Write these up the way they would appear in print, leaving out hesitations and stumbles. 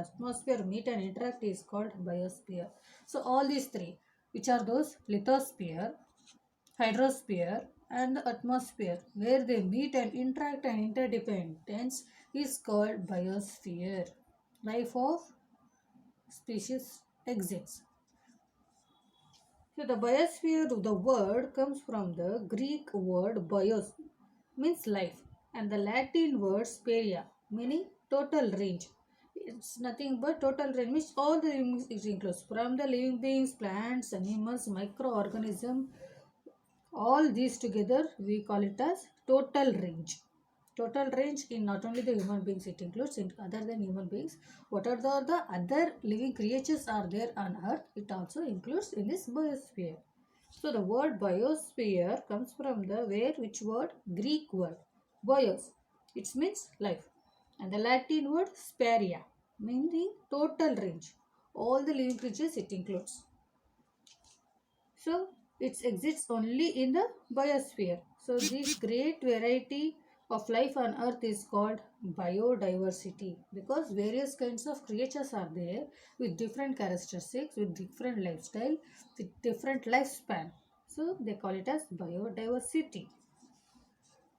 atmosphere meet and interact is called biosphere. So all these three, which are those lithosphere, hydrosphere and the atmosphere, where they meet and interact and interdependence is called biosphere. Life of species exists. So the biosphere, the word comes from the Greek word bios, means life, and the Latin word speria, meaning total range. It's nothing but total range, means all the living it includes from the living beings, plants, animals, microorganisms, all these together we call it as total range. Total range in not only the human beings, it includes in other than human beings. What are the other living creatures are there on earth, it also includes in this biosphere. So the word biosphere comes from the which word? Greek word. Bios. It means life. And the Latin word speria, meaning total range. All the living creatures it includes. So it exists only in the biosphere. So this great variety of life on earth is called biodiversity, because various kinds of creatures are there with different characteristics, with different lifestyle, with different lifespan. So they call it as biodiversity.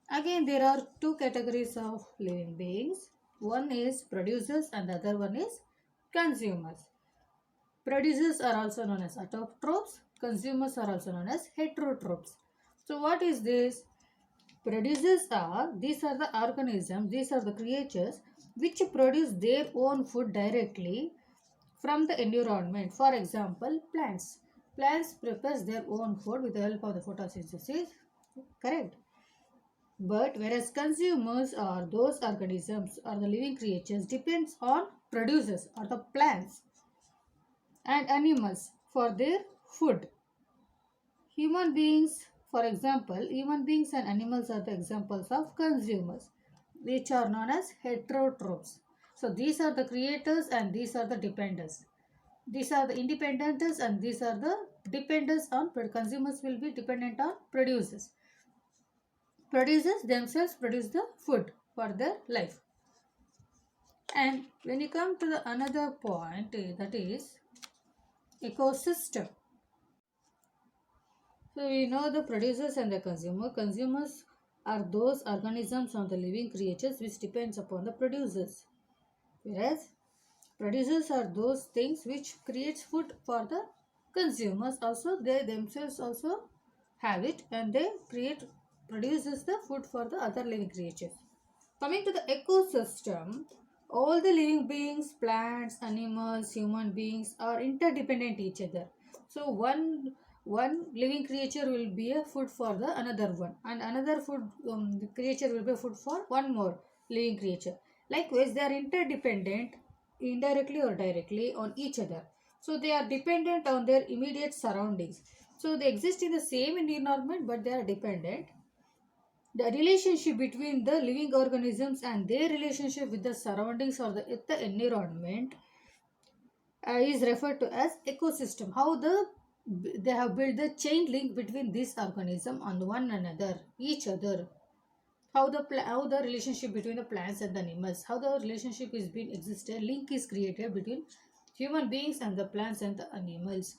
Again, there are two categories of living beings. One is producers and the other one is consumers. Producers are also known as autotrophs. Consumers are also known as heterotrophs. So what is this? These are the organisms, these are the creatures which produce their own food directly from the environment. For example, plants. Plants prepares their own food with the help of the photosynthesis. Correct. But whereas consumers are those organisms or the living creatures depends on producers or the plants and animals for their food. Human beings, for example, human beings and animals are the examples of consumers, which are known as heterotrophs. So these are the creators and these are the dependents. These are the independents and these are the dependents on consumers will be dependent on producers. Producers themselves produce the food for their life. And when you come to the another point, that is ecosystem. So we know the producers and the consumer. Consumers are those organisms or the living creatures which depends upon the producers. Whereas producers are those things which creates food for the consumers. Also they themselves also have it and they produces the food for the other living creatures. Coming to the ecosystem, all the living beings, plants, animals, human beings are interdependent each other. So one living creature will be a food for the another one, and another food creature will be food for one more living creature. Likewise, they are interdependent indirectly or directly on each other. So they are dependent on their immediate surroundings. So they exist in the same environment, but they are dependent. The relationship between the living organisms and their relationship with the surroundings or the environment is referred to as ecosystem. How they have built the chain link between these organisms and one another, each other. How the relationship between the plants and the animals, how the relationship is being existed, link is created between human beings and the plants and the animals.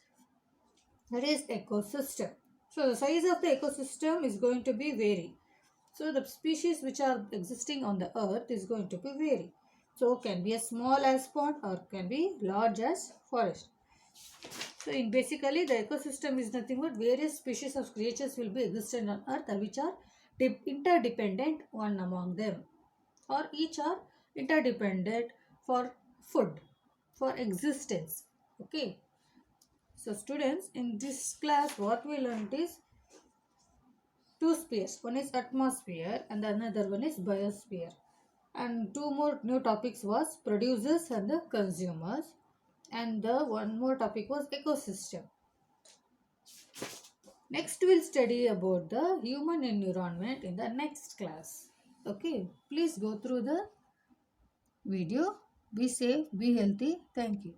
That is ecosystem. So the size of the ecosystem is going to be vary. So the species which are existing on the earth is going to be vary. So can be as small as pond or can be large as forest. So in basically the ecosystem is nothing but various species of creatures will be existent on earth which are interdependent one among them, or each are interdependent for food, for existence. Okay. So students, in this class what we learned is two spheres. One is atmosphere and another one is biosphere. And two more new topics was producers and the consumers. And the one more topic was ecosystem. Next we'll study about the human environment in the next class. Okay, please go through the video. Be safe, be healthy. Thank you.